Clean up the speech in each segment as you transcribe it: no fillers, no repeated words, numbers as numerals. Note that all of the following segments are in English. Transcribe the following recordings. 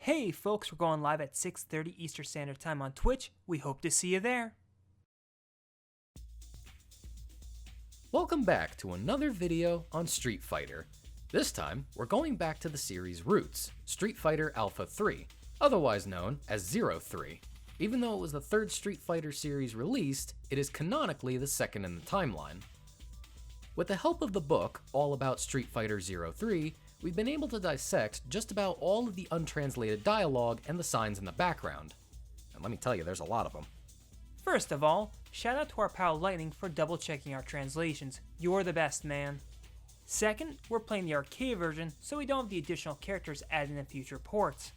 Hey folks, we're going live at 6:30 Eastern Standard Time on Twitch. We hope to see you there. Welcome back to another video on Street Fighter. This time, we're going back to the series' roots, Street Fighter Alpha 3, otherwise known as 03. Even though it was the third Street Fighter series released, it is canonically the second in the timeline. With the help of the book, All About Street Fighter 03, we've been able to dissect just about all of the untranslated dialogue and the signs in the background. And let me tell you, there's a lot of them. First of all, shout out to our pal Lightning for double checking our translations. You're the best, man. Second, we're playing the arcade version, so we don't have the additional characters added in future ports.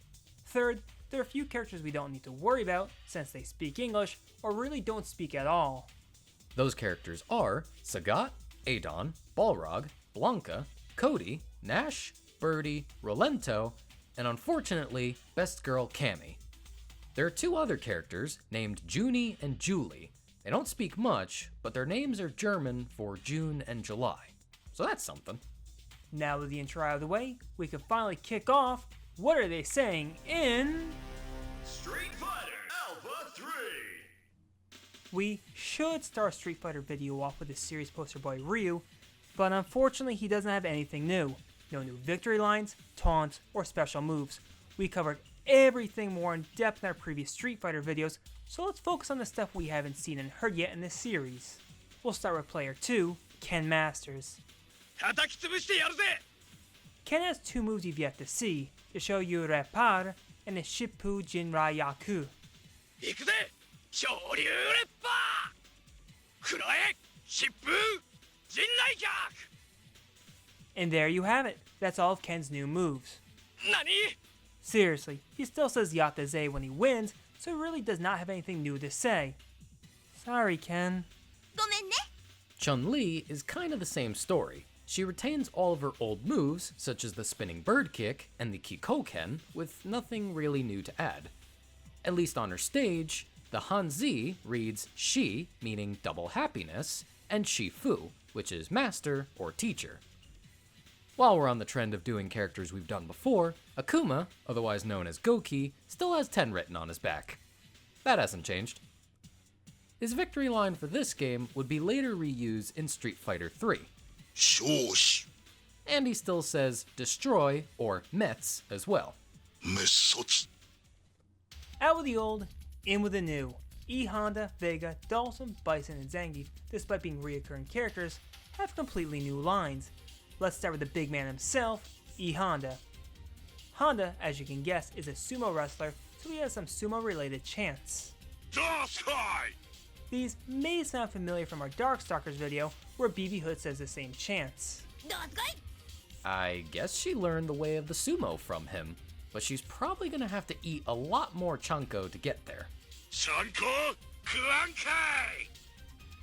Third, there are a few characters we don't need to worry about since they speak English or really don't speak at all. Those characters are Sagat, Adon, Balrog, Blanca, Cody, Nash, Birdie, Rolento, and unfortunately, Best Girl Cammy. There are two other characters named Junie and Julie. They don't speak much, but their names are German for June and July. So that's something. Now with the intro out of the way, we can finally kick off What Are They Saying in Street Fighter Alpha 3! We should start a Street Fighter video off with the series poster boy Ryu, but unfortunately he doesn't have anything new. No new victory lines, taunts, or special moves. We covered everything more in depth in our previous Street Fighter videos, so let's focus on the stuff we haven't seen and heard yet in this series. We'll start with player 2, Ken Masters. Ken has two moves you've yet to see, the Shoyu Repar and the Shippu Jinrai Yaku. And there you have it, that's all of Ken's new moves. Seriously, he still says Yataze when he wins, so he really does not have anything new to say. Sorry, Ken. Chun-Li is kind of the same story. She retains all of her old moves, such as the spinning bird kick and the Kikoken, with nothing really new to add. At least on her stage, the Hanzi reads Shi, meaning double happiness, and Shifu, which is master or teacher. While we're on the trend of doing characters we've done before, Akuma, otherwise known as Goki, still has 10 written on his back. That hasn't changed. His victory line for this game would be later reused in Street Fighter 3. Shosh! And he still says destroy or Mets as well. Mesotsu! Out with the old, in with the new. E Honda, Vega, Dawson, Bison, and Zangief, despite being reoccurring characters, have completely new lines. Let's start with the big man himself, E Honda. Honda, as you can guess, is a sumo wrestler, so he has some sumo-related chants. Darksky! These may sound familiar from our Darkstalkers video, where BB Hood says the same chants. I guess she learned the way of the sumo from him, but she's probably gonna have to eat a lot more chanko to get there. Chanko Kurankai!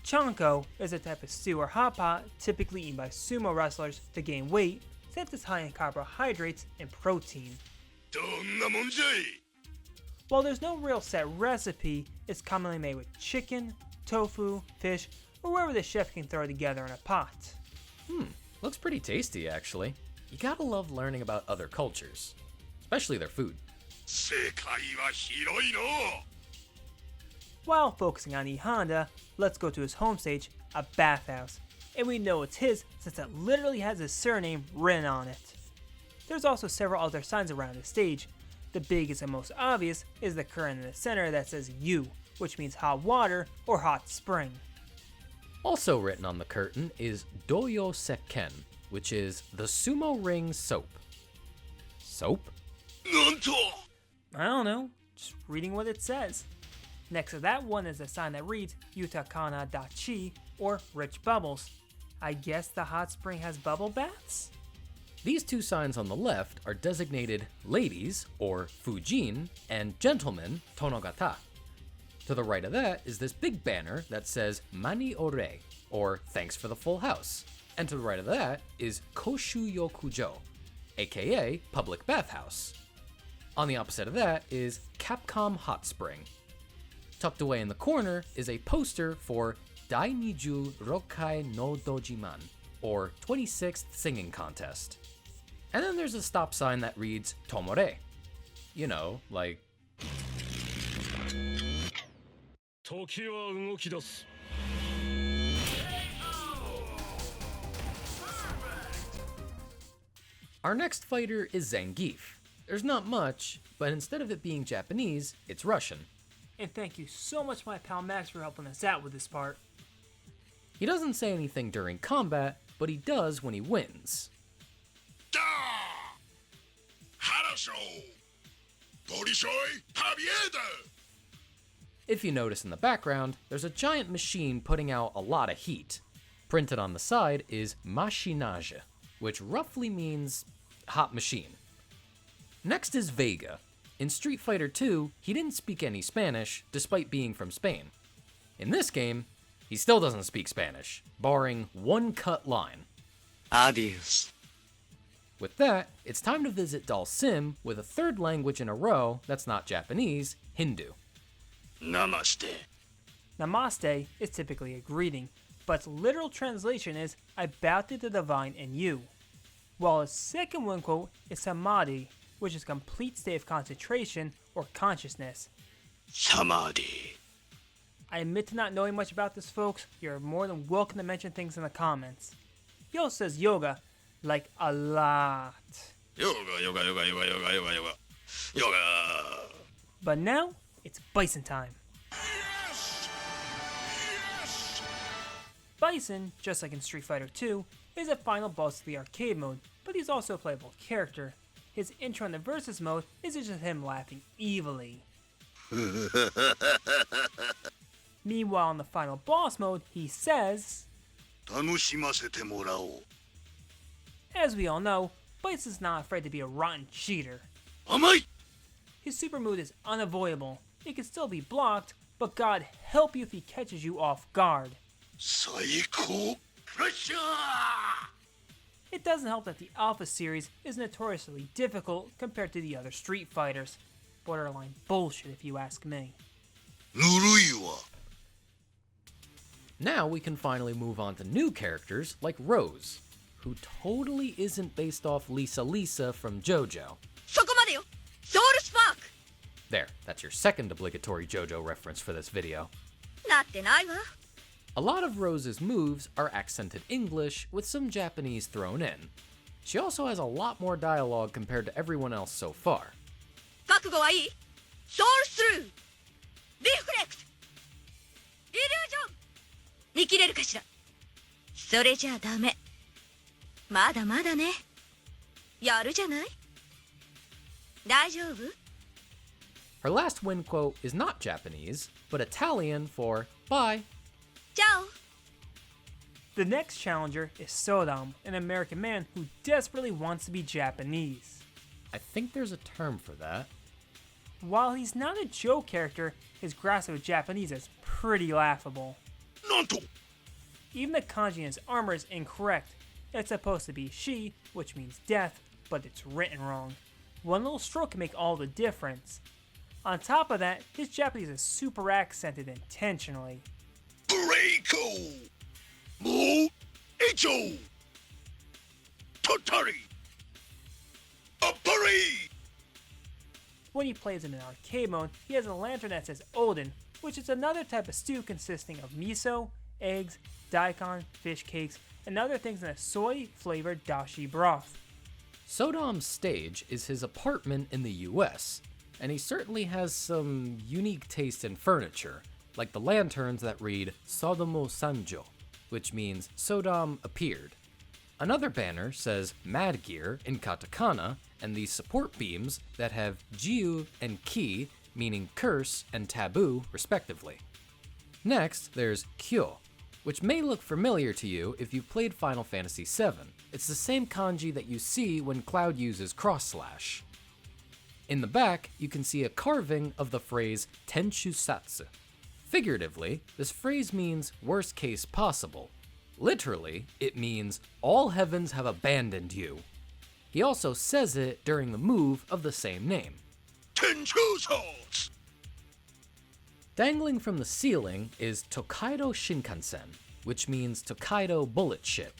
Chanko is a type of stew or hot pot typically eaten by sumo wrestlers to gain weight, since it's high in carbohydrates and protein. Donna monjai! While there's no real set recipe, it's commonly made with chicken, tofu, fish, or whatever the chef can throw together in a pot. Looks pretty tasty actually. You gotta love learning about other cultures, especially their food. Sekai wa hiroi no! While focusing on E Honda, let's go to his home stage, a bathhouse. And we know it's his since it literally has his surname written on it. There's also several other signs around the stage. The biggest and most obvious is the current in the center that says U, which means hot water or hot spring. Also written on the curtain is Dohyou sekken, which is the sumo ring soap. Soap? Nanto! I don't know, just reading what it says. Next to that one is a sign that reads Yutakana Dachi, or Rich Bubbles. I guess the hot spring has bubble baths? These two signs on the left are designated ladies, or fujin, and gentlemen, tonogata. To the right of that is this big banner that says Mani Ore, or thanks for the full house. And to the right of that is Koshu Yokujo, aka public bathhouse. On the opposite of that is Capcom Hot Spring. Tucked away in the corner is a poster for Dainiju Rokai no Dojiman, or 26th Singing Contest. And then there's a stop sign that reads Tomore. You know, like... 時は動き出す Our next fighter is Zangief. There's not much, but instead of it being Japanese, it's Russian. And thank you so much, my pal Max, for helping us out with this part. He doesn't say anything during combat, but he does when he wins. だхорошо Большой победа If you notice in the background, there's a giant machine putting out a lot of heat. Printed on the side is machinage, which roughly means hot machine. Next is Vega. In Street Fighter 2, he didn't speak any Spanish, despite being from Spain. In this game, he still doesn't speak Spanish, barring one cut line. Adios With that, it's time to visit Dalsim with a third language in a row that's not Japanese, Hindu. Namaste Namaste is typically a greeting, but its literal translation is I bow to the divine in you. While its second one quote is Samadhi, which is complete state of concentration or consciousness. Samadhi I admit to not knowing much about this, folks. You're more than welcome to mention things in the comments. He also says yoga, like a lot. Yoga But now, it's Bison time. Bison, just like in Street Fighter 2, is a final boss of the arcade mode, but he's also a playable character. His intro in the Versus mode is just him laughing evilly. Meanwhile, in the final boss mode, he says, 楽しませてもらおう as we all know, Bison's not afraid to be a rotten cheater. 甘い His super move is unavoidable. It can still be blocked, but God help you if he catches you off guard. 最高クラッシャー It doesn't help that the Alpha series is notoriously difficult compared to the other Street Fighters. Borderline bullshit if you ask me. ぬるいわ Now we can finally move on to new characters like Rose, who totally isn't based off Lisa from JoJo. そこまでよソウルスパーク There, that's your second obligatory JoJo reference for this video. なってないわ A lot of Rose's moves are accented English with some Japanese thrown in. She also has a lot more dialogue compared to everyone else so far. 覚悟はいいソウルスルーリフレクトイリュージョン見切れるかしらそれじゃあダメまだまだねやるじゃない大丈夫 Her last win quote is not Japanese, but Italian for bye. チャオ The next challenger is Sodom, an American man who desperately wants to be Japanese. I think there's a term for that. While he's not a joke character, his grasp of Japanese is pretty laughable. なんと Even the kanji in his armor is incorrect. It's supposed to be she, which means death, but it's written wrong. One little stroke can make all the difference. On top of that, his Japanese is super accented intentionally. ブレイコもう以上トタリアッパリ When he plays in an arcade mode, he has a lantern that says Odin, which is another type of stew consisting of miso, eggs, daikon, fish cakes, and other things in a soy-flavored dashi broth. Sodom's stage is his apartment in the US, and he certainly has some unique taste in furniture, like the lanterns that read Sodomo Sanjo, which means Sodom appeared. Another banner says Mad Gear in katakana, and these support beams that have Jiu and Ki, meaning curse and taboo, respectively. Next, there's Kyo, which may look familiar to you if you've played Final Fantasy VII. It's the same kanji that you see when Cloud uses cross slash. In the back, you can see a carving of the phrase Tenshusatsu. Figuratively, this phrase means worst case possible. Literally, it means all heavens have abandoned you. He also says it during the move of the same name. 天中ソ Dangling from the ceiling is Tokaido Shinkansen, which means Tokaido Bullet Ship.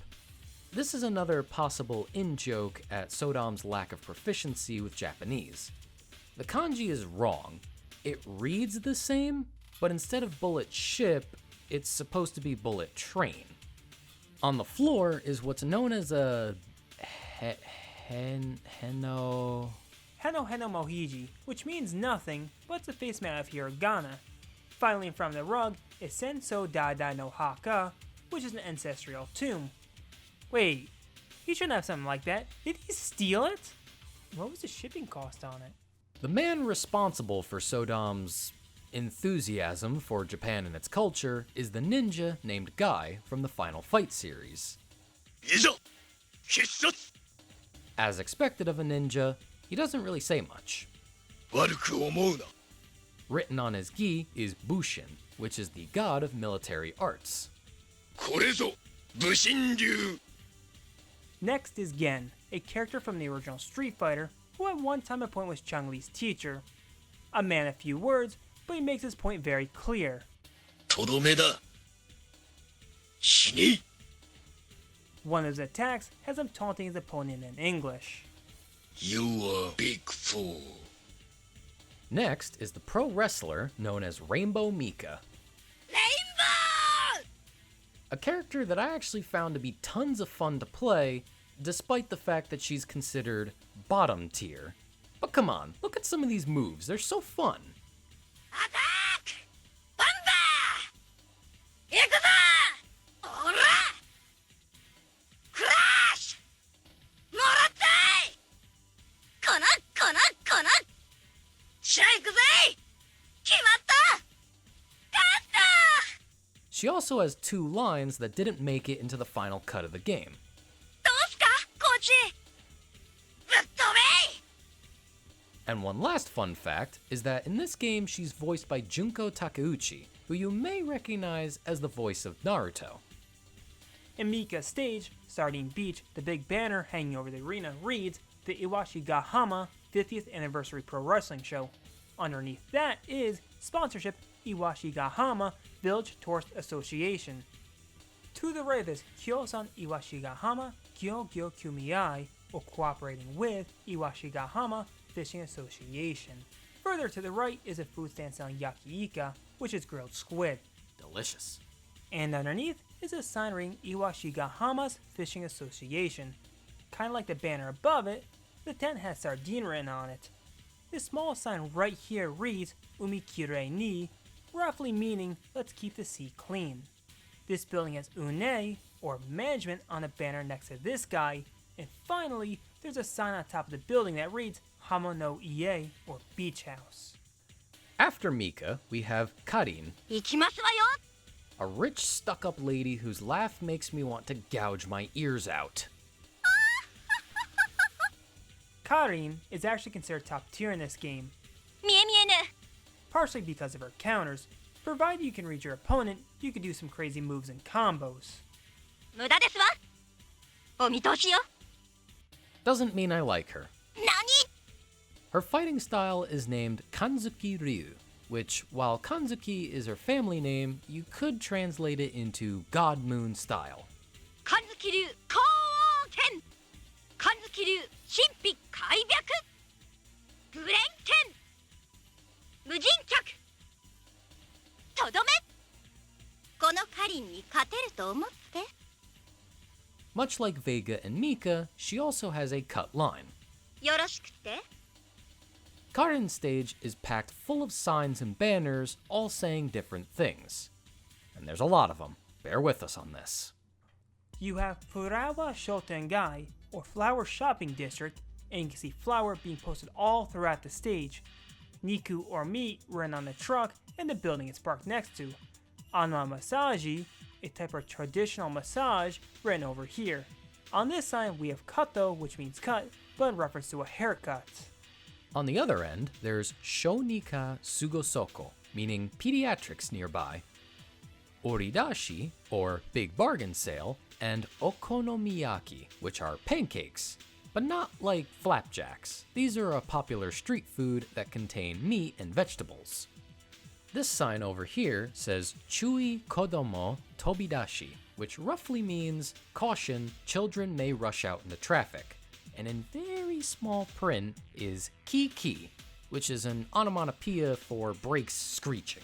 This is another possible in-joke at Sodom's lack of proficiency with Japanese. The kanji is wrong. It reads the same, but instead of bullet ship, it's supposed to be bullet train. On the floor is what's known as a heno... Heno Heno Mohiji, which means nothing, but it's a face made out of hiragana. Finally, in front of the rug is Senso Dada no Haka, which is an ancestral tomb. Wait, he shouldn't have something like that. Did he steal it? What was the shipping cost on it? The man responsible for Sodom's enthusiasm for Japan and its culture is the ninja named Guy from the Final Fight series. いざ必殺 As expected of a ninja, he doesn't really say much. 悪く思うな Written on his gi is Bushin, which is the god of military arts. これぞ武神流 Next is Gen, a character from the original Street Fighter, who at one time at point was Chun-Li's teacher. A man of few words, but he makes his point very clear. とどめだ死に One of his attacks has him taunting his opponent in English. You are big fool Next is the pro wrestler known as Rainbow Mika, レインボー a character that I actually found to be tons of fun to play, despite the fact that she's considered bottom tier. But come on, look at some of these moves, they're so fun. アタックバンバー行くぞオラクラッシュもらったいこのしゃあ行くぜ決まった勝った She also has 2 lines that didn't make it into the final cut of the game. どうすかコーチぶっ飛べ And one last fun fact is that in this game she's voiced by Junko Takeuchi, who you may recognize as the voice of Naruto. In Mika's stage, Sardine Beach, the big banner hanging over the arena reads the Iwashi ga Hama 50th Anniversary Pro Wrestling Show. Underneath that is sponsorship Iwashi ga Hama Village Tourist Association. To the right of this, Kyosan Iwashi ga Hama Gyogyo Kumiai, or cooperating with Iwashi ga Hama Fishing Association. Further to the right is a food stand selling yakiika, which is grilled squid. Delicious. And underneath is a sign reading Iwashi ga Hama's Fishing Association. Kinda like the banner above it, the tent has sardine written on it. This small sign right here reads Umi Kirei ni, roughly meaning let's keep the sea clean. This building has une, or management, on a banner next to this guy, and finally there's a sign on top of the building that reads Hama no Ie, or beach house. After Mika, we have Karin, 行きますわよ a rich stuck-up lady whose laugh makes me want to gouge my ears out. Karin is actually considered top tier in this game, 見え見えぬ partially because of her counters. Provided you can read your opponent, you can do some crazy moves and combos. 無駄ですわお見通しよ Doesn't mean I like her. 何 Her fighting style is named Kanzuki Ryu, which, while Kanzuki is her family name, you could translate it into God Moon style. 神月流高王剣神月流神秘開闢グレン剣無人脚とどめこのカリンに勝てると思って Much like Vega and Mika, she also has a cut line. よろしくて Karin's stage is packed full of signs and banners, all saying different things. And there's a lot of them. Bear with us on this. You have Furawa Shotengai, or Flower Shopping District, and you can see flour being posted all throughout the stage. Niku or meat written on the truck and the building it's parked next to. Anma Masaji, a type of traditional massage, written over here. On this sign we have Kato, which means cut, but in reference to a haircut. On the other end, there's Shonika Sugosoko, meaning pediatrics nearby, Oridashi, or big bargain sale, and Okonomiyaki, which are pancakes, but not like flapjacks. These are a popular street food that contain meat and vegetables. This sign over here says Chui Kodomo Tobidashi, which roughly means caution, children may rush out into traffic. And in very small print is Kiki, which is an onomatopoeia for brakes screeching.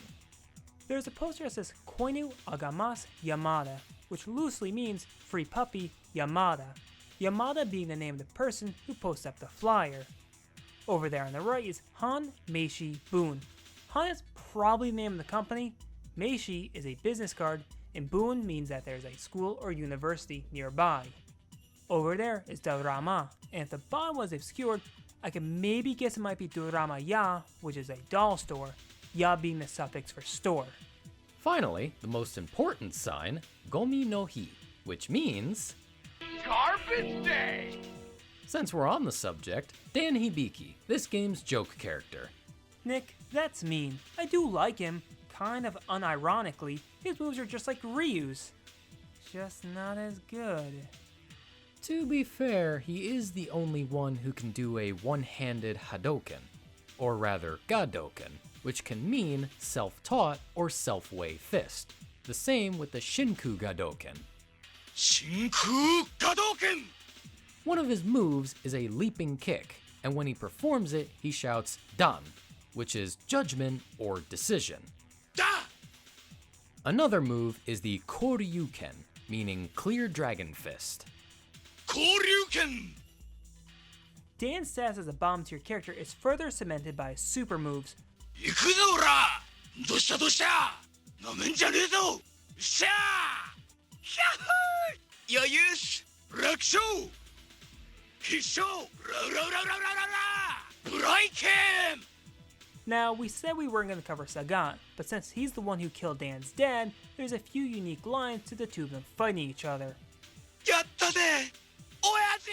There's a poster that says Koinu Agamas Yamada, which loosely means free puppy Yamada. Yamada being the name of the person who posts up the flyer. Over there on the right is Han Meishi Boon. Han is probably the name of the company. Meishi is a business card, and Boon means that there's a school or university nearby. Over there is Dorama, and if the bottom was obscured, I could maybe guess it might be Dorama Ya, which is a doll store, Ya being the suffix for store. Finally, the most important sign, Gomi no Hi, which means Garbage Day! Since we're on the subject, Dan Hibiki, this game's joke character. Nick, that's mean. I do like him, kind of unironically. His moves are just like Ryu's. Just not as good. To be fair, he is the only one who can do a one-handed Hadoken, or rather Gadoken, which can mean self-taught or self-way fist. The same with the Shinku Gadoken. Shinku Gadoken! One of his moves is a leaping kick, and when he performs it, he shouts Dan, which is judgment or decision. Da! Another move is the Koryuken, meaning clear dragon fist. Koryuken! Dan's status as a bottom tier character is further cemented by his super moves. 行くぞおらどうしたどうしたなめんじゃねえぞよっしゃーひゃっほー余裕し楽勝必勝ラウラウラウラウラウラブライケン Now, we said we weren't going to cover Sagat, but since he's the one who killed Dan's dad, there's a few unique lines to the two of them fighting each other. やったぜおやじ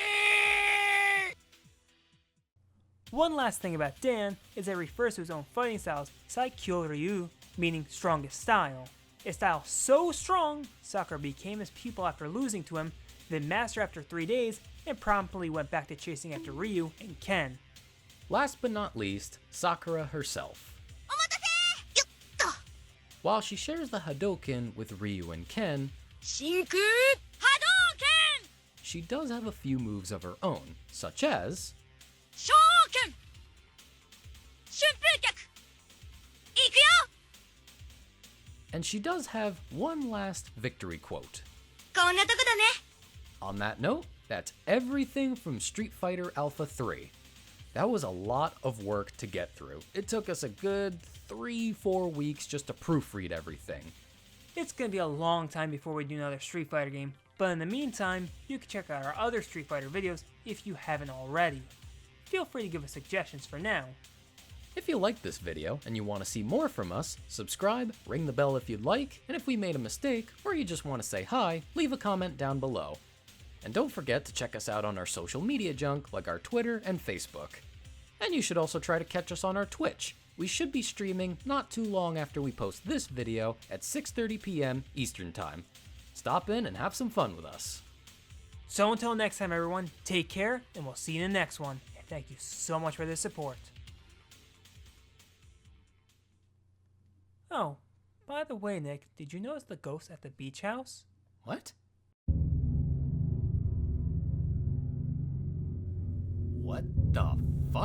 One last thing about Dan is that he refers to his own fighting style as Saikokurassha, meaning strongest style. A style so strong, Sakura became his pupil after losing to him, then mastered after 3 days, and promptly went back to chasing after Ryu and Ken. Last but not least, Sakura herself. お待たせよっと While she shares the Hadoken with Ryu and Ken, 真空波動拳 she does have a few moves of her own, such as 召拳旋風脚いくよ and she does have one last victory quote. こんなとこだね On that note, that's everything from Street Fighter Alpha 3. That was a lot of work to get through. It took us a good 3-4 weeks just to proofread everything. It's going to be a long time before we do another Street Fighter game, but in the meantime, you can check out our other Street Fighter videos if you haven't already. Feel free to give us suggestions for now. If you liked this video and you want to see more from us, subscribe, ring the bell if you'd like, and if we made a mistake or you just want to say hi, leave a comment down below. And don't forget to check us out on our social media junk like our Twitter and Facebook. And you should also try to catch us on our Twitch. We should be streaming not too long after we post this video at 6:30 p.m. Eastern Time. Stop in and have some fun with us. So until next time everyone, take care and we'll see you in the next one. And thank you so much for the support. Oh, by the way Nick, did you notice the ghost at the beach house? What? What the